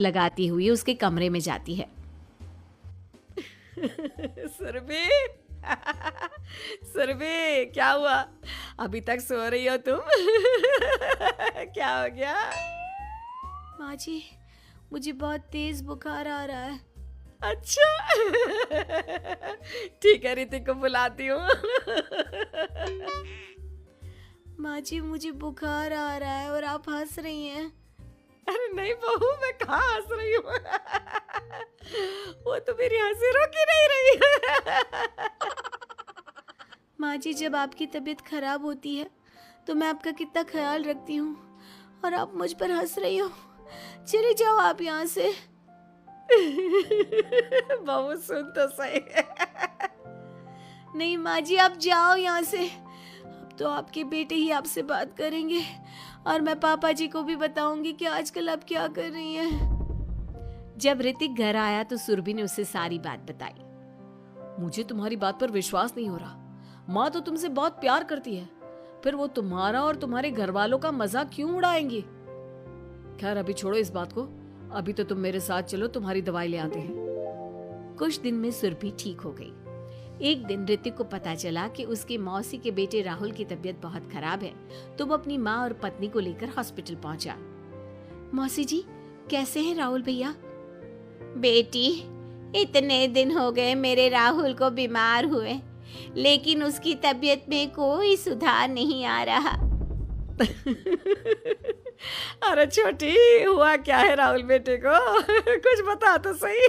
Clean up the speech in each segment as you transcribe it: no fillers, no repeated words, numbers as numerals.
लगाती हुई उसके कमरे में जाती है। सुरभि सुरभि, क्या हुआ? अभी तक सो रही हो तुम? क्या हो गया? माँ जी, मुझे बहुत तेज बुखार आ रहा है। अच्छा। ठीक है, ऋतिक को बुलाती हूँ। माँ जी, मुझे बुखार आ रहा है और आप हंस रही हैं। अरे नहीं बहू, मैं कहाँ हंस रही हूँ। वो तो मेरी हंसी रोक ही नहीं रही है। माँ जी, जब आपकी तबीयत खराब होती है तो मैं आपका कितना ख्याल रखती हूँ और आप मुझ पर हंस रही हो। चली जाओ आप यहाँ से। बहू सुन तो सही। नहीं माँ जी, आप जाओ यहाँ से। अब तो आपके बेटे ही आपसे बात करेंगे और मैं पापा जी को भी बताऊंगी कि आजकल आप क्या कर रही हैं। जब ऋतिक घर आया तो सुरभि ने उसे सारी बात बताई। मुझे तुम्हारी बात पर विश्वास नहीं हो रहा। माँ तो तुमसे बहुत प्यार करती है, फिर वो तुम्हारा और तुम्हारे घर वालों का मजाक क्यों उड़ाएंगी? खैर अभी छोड़ो इस बात को, अभी तो तुम मेरे साथ चलो, तुम्हारी दवाई ले आते हैं। कुछ दिन में सुरभि ठीक हो गई। एक दिन ऋतिक को पता चला कि उसकी मौसी के बेटे राहुल की तबीयत बहुत खराब है, तो वो अपनी माँ और पत्नी को लेकर हॉस्पिटल पहुंचा। मौसी जी, कैसे हैं राहुल भैया? बेटी, इतने दिन हो गए मेरे राहुल को बीमार हुए, लेकिन उसकी तबीयत में कोई सुधार नहीं आ रहा। अरे छोटी, हुआ क्या है राहुल बेटे को? कुछ बता तो सही।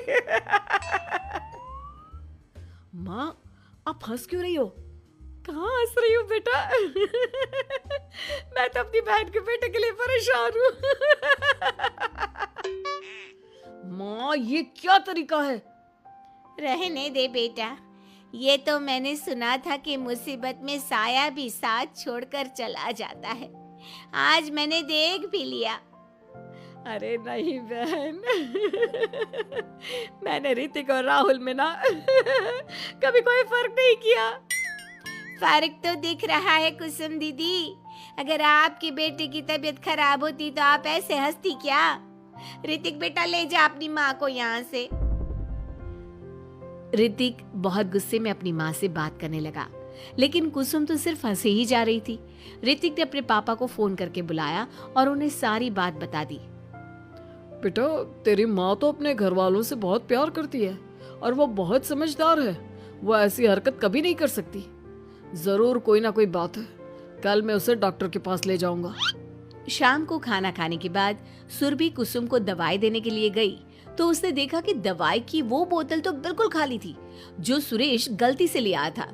माँ, आप हंस क्यों रही हो? कहाँ हंस रही हो बेटा? मैं तो अपनी बहन के बेटे के लिए परेशान हूँ। माँ, ये क्या तरीका है? रहने दे बेटा, ये तो मैंने सुना था कि मुसीबत में साया भी साथ छोड़कर चला जाता है। आज मैंने देख भी लिया। अरे नहीं बहन, मैंने ऋतिक और राहुल में ना कभी कोई फर्क नहीं किया। फर्क तो दिख रहा है कुसुम दीदी। अगर आपकी बेटे की तबीयत खराब होती तो आप ऐसे हंसती क्या? ऋतिक बेटा, ले जा अपनी माँ को यहाँ से। ऋतिक बहुत गुस्से में अपनी माँ से बात करने लगा, लेकिन कुसुम तो सिर्फ हंसे ही जा रही थी। ऋतिक ने अपने पापा को फोन करके बुलाया और उन्हें सारी बात बता दी। बेटा, तेरी माँ तो अपने घर वालों से बहुत प्यार करती है और वो बहुत समझदार है। वो ऐसी हरकत कभी नहीं कर सकती। जरूर कोई ना कोई बात है। कल मैं उसे डॉक्टर के पास ले जाऊंगा। शाम को खाना खाने के बाद सुरभि कुसुम को दवाई देने के लिए गई तो उसने देखा कि दवाई की वो बोतल तो बिल्कुल खाली थी जो सुरेश गलती से ले आया था।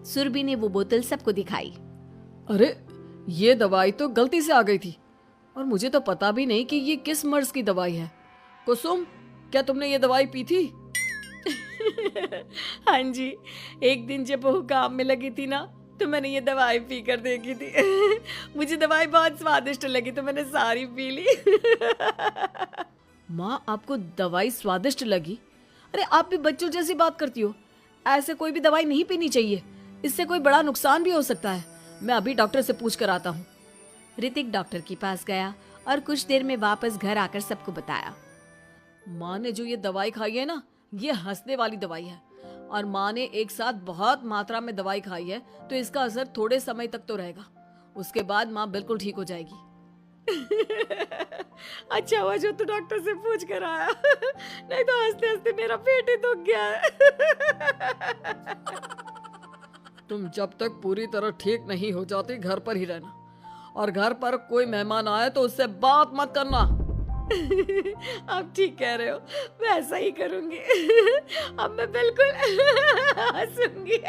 सुरभि ने वो बोतल सबको दिखाई। अरे, ये दवाई तो गलती से आ गई थी और मुझे तो पता भी नहीं कि ये किस मर्ज की दवाई है। कुसुम, क्या तुमने ये दवाई पी थी? हाँ जी, एक दिन जब वो काम में लगी थी ना, तो मैंने ये दवाई पी कर देखी थी। मुझे दवाई बहुत स्वादिष्ट लगी तो मैंने सारी पी ली। माँ, आपको दवाई स्वादिष्ट लगी? अरे आप भी बच्चों जैसी बात करती हो। ऐसे कोई भी दवाई नहीं पीनी चाहिए, इससे कोई बड़ा नुकसान भी हो सकता है। मैं अभी डॉक्टर से पूछ कर आता हूँ। ऋतिक डॉक्टर के पास गया और कुछ देर में वापस घर आकर सबको बताया। माँ ने जो ये दवाई खाई है ना, ये हंसने वाली दवाई है और माँ ने एक साथ बहुत मात्रा में दवाई खाई है, तो इसका असर थोड़े समय तक तो रहेगा। उसके बाद माँ बिल्कुल ठीक हो जाएगी। अच्छा हुआ जो तू डॉक्टर से पूछ कर आया, नहीं तो हंसते हंसते मेरा पेट ही दुख गया है। तुम जब तक पूरी तरह ठीक नहीं हो जाती घर पर ही रहना, और घर पर कोई मेहमान आए तो उससे बात मत करना। आप ठीक कह रहे हो, मैं ऐसा ही करूंगी। अब मैं बिल्कुल हंसूंगी।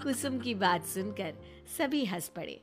कुसुम की बात सुनकर सभी हंस पड़े।